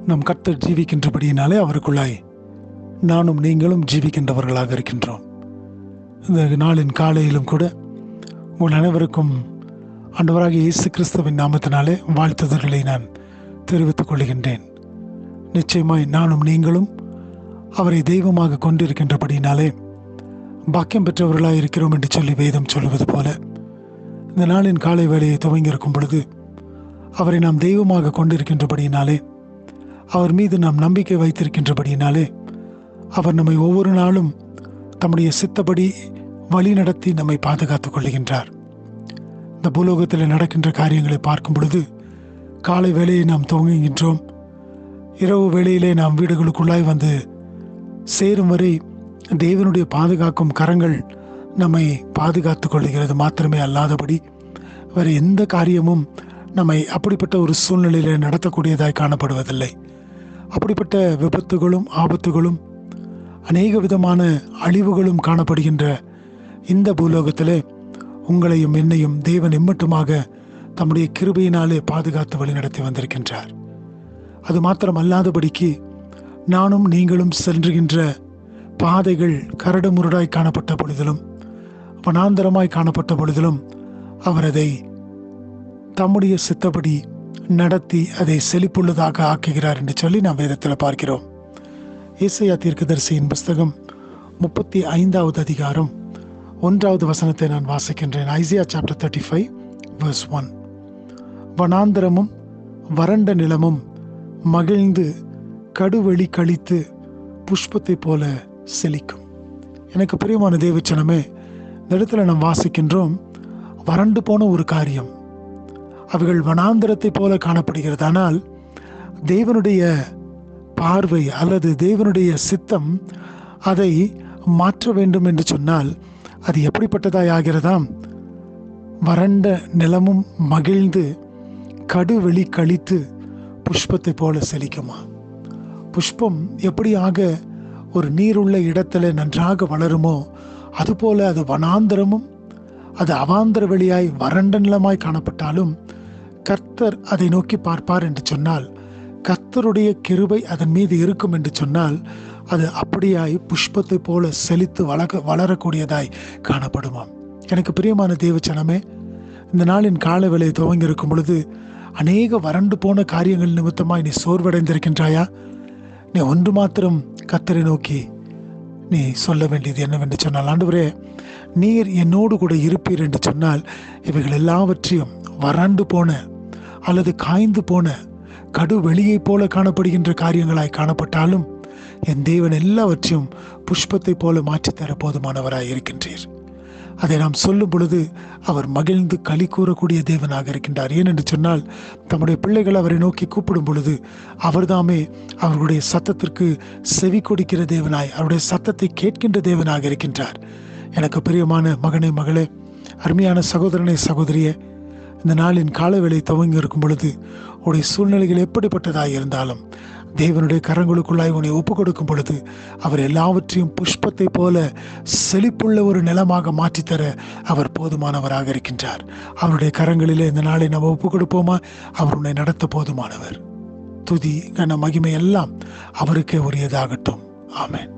நம் கர்த்தர் ஜீவிக்கின்றபடியினாலே அவருக்குள்ளாய் நானும் நீங்களும் ஜீவிக்கின்றவர்களாக இருக்கின்றோம். இந்த நாளின் காலையிலும் கூட உங்கள் அனைவருக்கும் ஆண்டவராகிய இயேசு கிறிஸ்துவின் நாமத்தினாலே வாழ்த்துதல்களை நான் தெரிவித்துக் கொள்கின்றேன். நிச்சயமாய் நானும் நீங்களும் அவரை தெய்வமாக கொண்டிருக்கின்றபடியினாலே பாக்கியம் பெற்றவர்களாக இருக்கிறோம் என்று சொல்லி வேதம் சொல்லுவது போல, இந்த நாளின் காலை வேளையை துவங்கியிருக்கும் பொழுது அவரை நாம் தெய்வமாக கொண்டிருக்கின்றபடியினாலே, அவர் மீது நாம் நம்பிக்கை வைத்திருக்கின்றபடியினாலே, அவர் நம்மை ஒவ்வொரு நாளும் தம்முடைய சித்தப்படி வழி நடத்தி நம்மை பாதுகாத்துக் கொள்ளுகின்றார். இந்த பூலோகத்தில் நடக்கின்ற காரியங்களை பார்க்கும் பொழுது காலை வேளையை நாம் துவங்குகின்றோம். இரவு வேளையிலே நாம் வீடுகளுக்குள்ளாய் வந்து சேரும் வரை தேவனுடைய பாதுகாக்கும் கரங்கள் நம்மை பாதுகாத்துக் கொள்ளுகிறது. மாத்திரமே அல்லாதபடி வேறு எந்த காரியமும் நம்மை அப்படிப்பட்ட ஒரு சூழ்நிலையில் நடத்தக்கூடியதாய் காணப்படுவதில்லை. அப்படிப்பட்ட விபத்துகளும் ஆபத்துகளும் அநேக விதமான அழிவுகளும் காணப்படுகின்ற இந்த பூலோகத்திலே உங்களையும் என்னையும் தேவன் எம்மட்டுமாக தம்முடைய கிருபையினாலே பாதுகாத்து வழிநடத்தி வந்திருக்கின்றார். அது மாத்திரம் அல்லாதபடிக்கு நானும் நீங்களும் சென்றுகின்ற பாதைகள் கரடு முரடாய் காணப்பட்ட பொழுதிலும் வனாந்தரமாய் காணப்பட்ட பொழுதிலும் அவர் அதை தம்முடைய சித்தப்படி நடத்தி அதை செழிப்புள்ளதாக ஆக்குகிறார் என்று சொல்லி நாம் வேதத்தில் பார்க்கிறோம். ஏசாயா தீர்க்கதரிசியின் புஸ்தகம் 35வது அதிகாரம் 1வது வசனத்தை நான் வாசிக்கின்றேன். Isaiah chapter 35 verse 1. வனாந்தரமும் வறண்ட நிலமும் மகிழ்ந்து கடுவெளி கழித்து புஷ்பத்தை போல செழிக்கும். எனக்கு பிரியமான தேவச்சனமே, இந்த இடத்துல நாம் வாசிக்கின்றோம், வறண்டு போன ஒரு காரியம் அவைகள் வனாந்தரத்தை போல காணப்படுகிறது. ஆனால் தேவனுடைய பார்வை அல்லது தேவனுடைய சித்தம் அதை மாற்ற வேண்டும் என்று சொன்னால் அது எப்படிப்பட்டதாய் ஆகிறதாம்? வறண்ட நிலமும் மகிழ்ந்து கடுவெளி கழித்து புஷ்பத்தை போல செழிக்குமா? புஷ்பம் எப்படியாக ஒரு நீருள்ள இடத்துல நன்றாக வளருமோ அதுபோல அது வனாந்தரமும் அது அவாந்தர வெளியாய் வறண்ட நிலமாய் காணப்பட்டாலும் கர்த்தர் அதை நோக்கி பார்ப்பார் என்று சொன்னால், கர்த்தருடைய கிருபை அதன் மீது இருக்கும் என்று சொன்னால் அது அப்படியாய் புஷ்பத்தை போல செழித்து வளரக்கூடியதாய் காணப்படுமாம். எனக்கு பிரியமான தேவச்சனமே, இந்த நாளின் கால வேளையை துவங்கி இருக்கும் பொழுது அநேக வறண்டு போன காரியங்கள் நிமித்தமாய் நீ சோர்வடைந்திருக்கின்றாயா? நீ ஒன்று மாத்திரம் கர்த்தரை நோக்கி நீ சொல்ல வேண்டியது என்னவென்று சொன்னால், ஆண்டவரே, நீர் என்னோடு கூட இருப்பீர் என்று சொன்னால் இவைகள் எல்லாவற்றையும் வறண்டு போன அல்லது காய்ந்து போன கடு வெளியை போல காணப்படுகின்ற காரியங்களாய் காணப்பட்டாலும் என் தேவன் எல்லாவற்றையும் புஷ்பத்தை போல மாற்றித்தர போதுமானவராய் இருக்கின்றீர். அதை நாம் சொல்லும் பொழுது அவர் மகிழ்ந்து களி கூறக்கூடிய தேவனாக இருக்கின்றார். ஏனென்று சொன்னால் தம்முடைய பிள்ளைகள் அவரை நோக்கி கூப்பிடும் பொழுது அவர்தாமே அவர்களுடைய சத்தத்திற்கு செவி கொடுக்கிற தேவனாய், அவருடைய சத்தத்தை கேட்கின்ற தேவனாக இருக்கின்றார். எனக்கு பிரியமான மகனே, மகளே, அருமையான சகோதரனே, சகோதரியே, இந்த நாளின் காலவேளை துவங்கி இருக்கும் பொழுது உடைய சூழ்நிலைகள் எப்படிப்பட்டதாய் இருந்தாலும் தேவனுடைய கரங்களுக்குள்ளாய் உன்னை ஒப்புக் கொடுக்கும் பொழுது அவர் எல்லாவற்றையும் புஷ்பத்தை போல செழிப்புள்ள ஒரு நிலமாக மாற்றித்தர அவர் போதுமானவராக இருக்கின்றார். அவருடைய கரங்களிலே இந்த நாளை நம்ம ஒப்புக் கொடுப்போமா? அவர் உன்னை நடத்த போதுமானவர். துதி கன மகிமை எல்லாம் அவருக்கே உரியதாகட்டும். ஆமென்.